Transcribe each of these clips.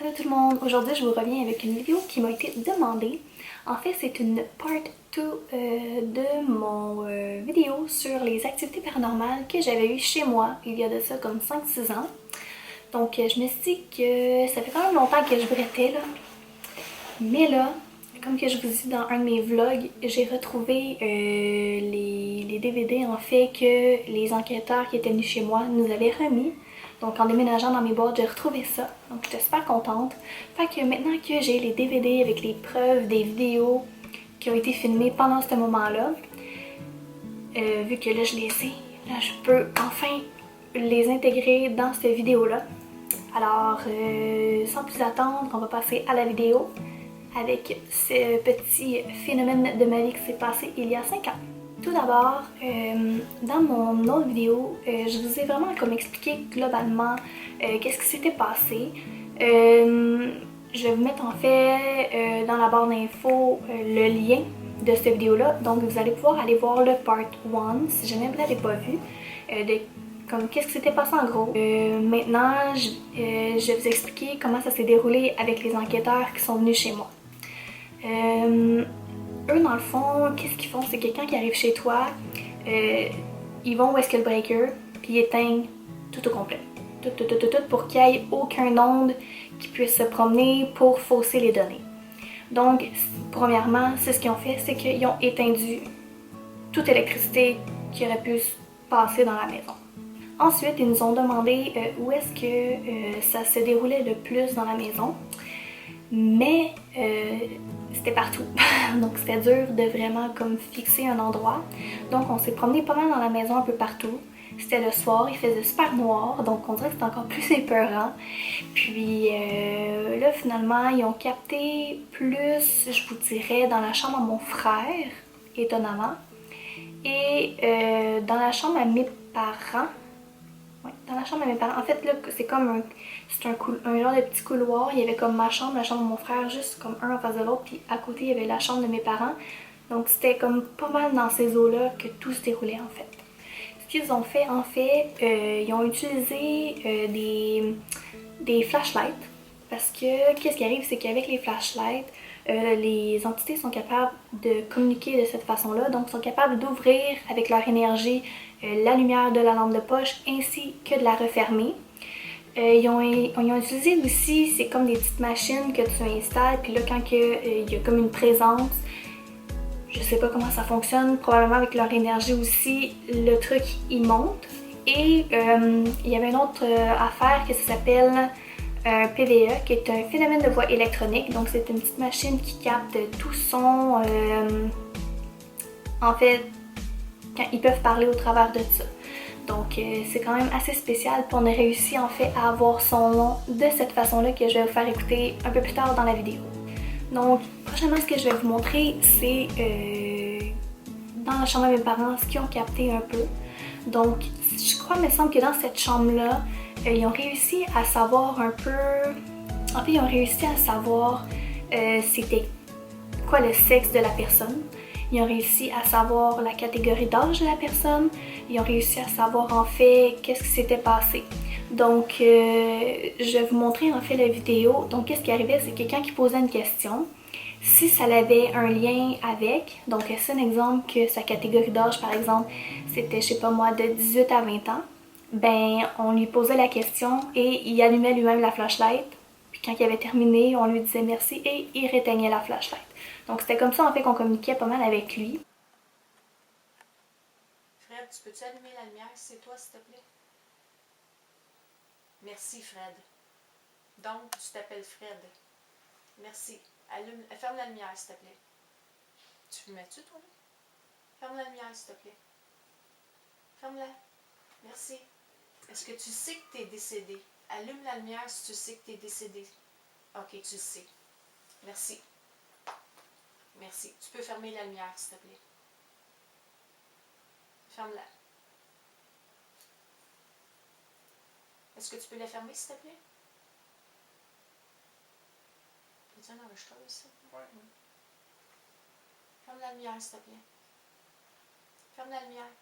Hello tout le monde, aujourd'hui je vous reviens avec une vidéo qui m'a été demandée. En fait c'est une part 2 de mon vidéo sur les activités paranormales que j'avais eues chez moi il y a de ça comme 5-6 ans. Donc je me suis dit que ça fait quand même longtemps que je brettais là. Mais là, comme que je vous dis dans un de mes vlogs, j'ai retrouvé les DVD en fait que les enquêteurs qui étaient venus chez moi nous avaient remis. Donc en déménageant dans mes boîtes, j'ai retrouvé ça. Donc j'étais super contente. Fait que maintenant que j'ai les DVD avec les preuves des vidéos qui ont été filmées pendant ce moment-là, vu que là je les sais, là je peux enfin les intégrer dans cette vidéo-là. Alors sans plus attendre, on va passer à la vidéo avec ce petit phénomène de ma vie qui s'est passé il y a 5 ans. Tout d'abord, dans mon autre vidéo, je vous ai vraiment comme expliqué globalement qu'est-ce qui s'était passé. Je vais vous mettre en fait dans la barre d'infos le lien de cette vidéo-là. Donc vous allez pouvoir aller voir le part 1 si jamais vous ne l'avez pas vu. Comme qu'est-ce qui s'était passé en gros. Maintenant, je vais vous expliquer comment ça s'est déroulé avec les enquêteurs qui sont venus chez moi. Eux, dans le fond, qu'est-ce qu'ils font? C'est que quand ils arrivent chez toi, ils vont où est-ce que le breaker, puis ils éteignent tout au complet. Tout, pour qu'il n'y ait aucun onde qui puisse se promener pour fausser les données. Donc, premièrement, c'est ce qu'ils ont fait, c'est qu'ils ont éteindu toute l'électricité qui aurait pu passer dans la maison. Ensuite, ils nous ont demandé où est-ce que ça se déroulait le plus dans la maison. Mais c'était partout. Donc c'était dur de vraiment comme fixer un endroit. Donc on s'est promené pas mal dans la maison un peu partout. C'était le soir, il faisait super noir, donc on dirait que c'était encore plus épeurant. Puis là finalement ils ont capté plus, je vous dirais, dans la chambre à mon frère, étonnamment. Et dans la chambre à mes parents. Ouais, dans la chambre à mes parents. En fait, là, c'est comme un genre de petit couloir. Il y avait comme ma chambre, la chambre de mon frère, juste comme un en face de l'autre. Puis à côté, il y avait la chambre de mes parents. Donc c'était comme pas mal dans ces eaux-là que tout se déroulait en fait. Ce qu'ils ont fait, en fait, ils ont utilisé des flashlights. Parce que qu'est-ce qui arrive, c'est qu'avec les flashlights, les entités sont capables de communiquer de cette façon-là, donc sont capables d'ouvrir avec leur énergie la lumière de la lampe de poche ainsi que de la refermer. Ils ont utilisé aussi, c'est comme des petites machines que tu installes, puis là quand il y a comme une présence, je sais pas comment ça fonctionne, probablement avec leur énergie aussi, le truc il monte. Et il y avait une autre affaire que ça s'appelle un PVE, qui est un phénomène de voix électronique. Donc c'est une petite machine qui capte tout son... en fait, quand ils peuvent parler au travers de ça. Donc c'est quand même assez spécial, puis on a réussi en fait à avoir son nom de cette façon-là que je vais vous faire écouter un peu plus tard dans la vidéo. Donc prochainement ce que je vais vous montrer c'est dans la chambre de mes parents ce qu'ils ont capté un peu. Donc je crois, il me semble que dans cette chambre-là, ils ont réussi à savoir un peu... En fait, ils ont réussi à savoir c'était quoi le sexe de la personne. Ils ont réussi à savoir la catégorie d'âge de la personne. Ils ont réussi à savoir en fait qu'est-ce qui s'était passé. Donc, je vais vous montrer en fait la vidéo. Donc, qu'est-ce qui arrivait, c'est que quand ils posaient une question, si ça avait un lien avec, donc c'est un exemple que sa catégorie d'âge par exemple, c'était je sais pas moi de 18 à 20 ans, ben on lui posait la question et il allumait lui-même la flashlight. Puis quand il avait terminé, on lui disait merci et il réteignait la flashlight. Donc c'était comme ça en fait qu'on communiquait pas mal avec lui. Fred, tu peux-tu allumer la lumière si c'est toi s'il te plaît? Merci Fred. Donc tu t'appelles Fred. Merci. Ferme la lumière s'il te plaît. Tu fumais-tu toi? Ferme la lumière s'il te plaît. Ferme-la. Merci. Est-ce que tu sais que tu es décédé? Allume la lumière si tu sais que tu es décédé. Ok, tu le sais. Merci. Merci. Tu peux fermer la lumière s'il te plaît. Ferme-la. Est-ce que tu peux la fermer s'il te plaît? Y a-t-il un enregistreur ici? Oui. Ferme la lumière s'il te plaît. Ferme la lumière.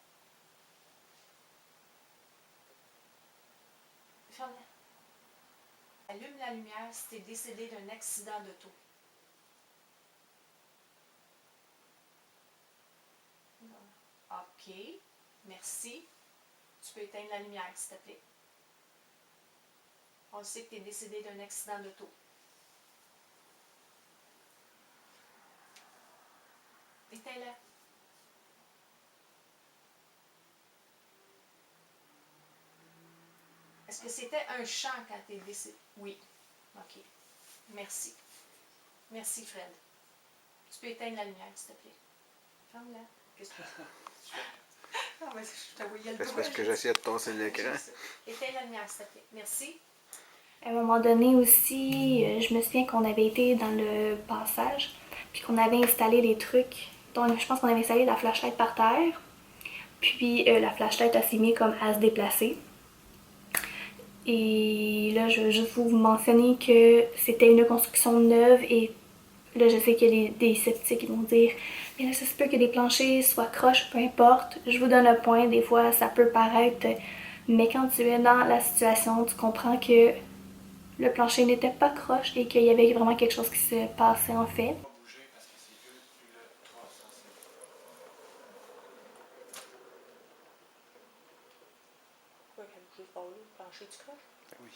Ferme-la. Allume la lumière si tu es décédé d'un accident d'auto. OK. Merci. Tu peux éteindre la lumière, s'il te plaît. On sait que tu es décédé d'un accident d'auto. Éteins-la. Est-ce que c'était un chant quand tu es décédé? Oui. OK. Merci. Merci, Fred. Tu peux éteindre la lumière, s'il te plaît. Ferme-la. Qu'est-ce que tu fais? Ah, mais je te voyais le C'est parce que j'essaie de tasser l'écran. Éteins la lumière, s'il te plaît. Merci. À un moment donné aussi, je me souviens qu'on avait été dans le passage, puis qu'on avait installé des trucs. Donc, je pense qu'on avait installé la flashlight par terre, puis la flashlight elle s'est mise comme à se déplacer. Et là, je veux juste vous mentionner que c'était une construction neuve et là, je sais qu'il y a des sceptiques qui vont dire « Mais là, ça se peut que des planchers soient croches, peu importe. » Je vous donne un point, des fois, ça peut paraître, mais quand tu es dans la situation, tu comprends que le plancher n'était pas croche et qu'il y avait vraiment quelque chose qui se passait en fait. Pourquoi qu'elle a bougé fort là? Le plancher du croche? Oui.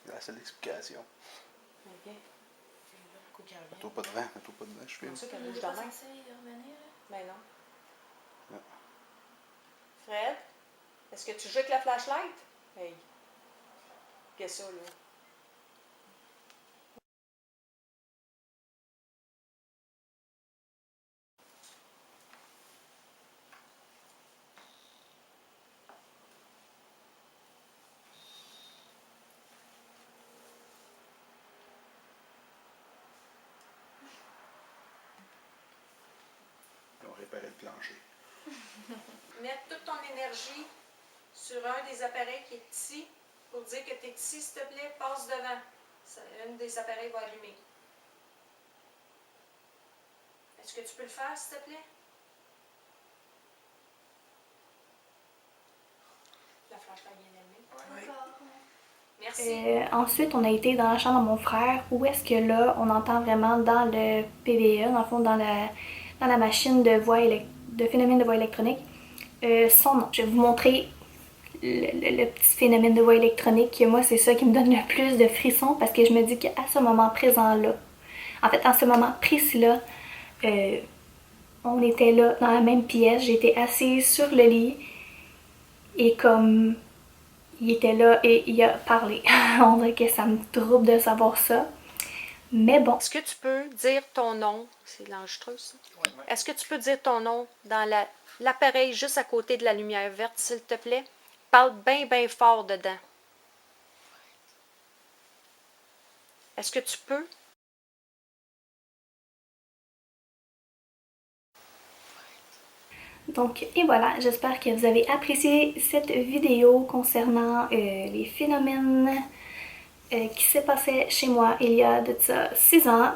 C'est la seule explication. OK. Mets-toi pas devant, je filme. C'est ça qu'elle bouge de même. Mais non. Non. Fred, est-ce que tu joues avec la flashlight? Hey. Qu'est-ce que ça, là? On réparait le plancher. Mettre toute ton énergie sur un des appareils qui est ici pour dire que tu es ici, s'il te plaît, passe devant. Un des appareils va allumer. Est-ce que tu peux le faire, s'il te plaît? La flashlight est allumée. Oui. Merci. Ensuite, on a été dans la chambre de mon frère où est-ce que là, on entend vraiment dans le PVE, dans le fond, dans la machine de phénomène de voix électronique, son nom. Je vais vous montrer le petit phénomène de voix électronique. Moi, c'est ça qui me donne le plus de frissons parce que je me dis qu'à ce moment présent-là, en fait, en ce moment précis-là, on était là dans la même pièce, j'étais assise sur le lit et comme il était là et il a parlé. On dirait que ça me trouble de savoir ça. Mais bon. Est-ce que tu peux dire ton nom? C'est l'enregistreuse, ça? Oui. Est-ce que tu peux dire ton nom dans l'appareil juste à côté de la lumière verte, s'il te plaît? Parle bien, bien fort dedans. Est-ce que tu peux? Donc, et voilà, j'espère que vous avez apprécié cette vidéo concernant les phénomènes qui se passaient chez moi il y a de ça 6 ans.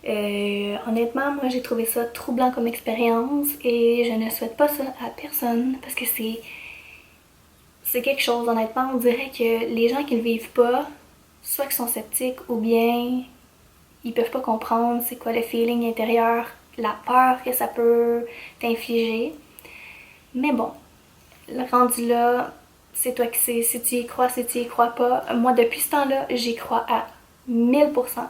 Honnêtement, moi j'ai trouvé ça troublant comme expérience et je ne souhaite pas ça à personne parce que c'est quelque chose, honnêtement, on dirait que les gens qui le vivent pas, soit qu'ils sont sceptiques ou bien ils peuvent pas comprendre c'est quoi le feeling intérieur, la peur que ça peut t'infliger. Mais bon, le rendu là, c'est toi qui sais si tu y crois, si tu y crois pas. Moi, depuis ce temps-là, j'y crois à 1000%.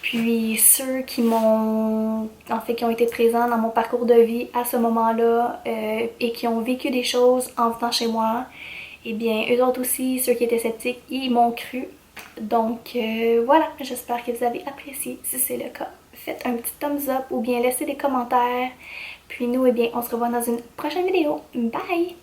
Puis ceux qui qui ont été présents dans mon parcours de vie à ce moment-là et qui ont vécu des choses en venant chez moi, eh bien, eux autres aussi, ceux qui étaient sceptiques, ils m'ont cru. Donc voilà, j'espère que vous avez apprécié. Si c'est le cas, faites un petit thumbs up ou bien laissez des commentaires. Puis nous, eh bien, on se revoit dans une prochaine vidéo. Bye!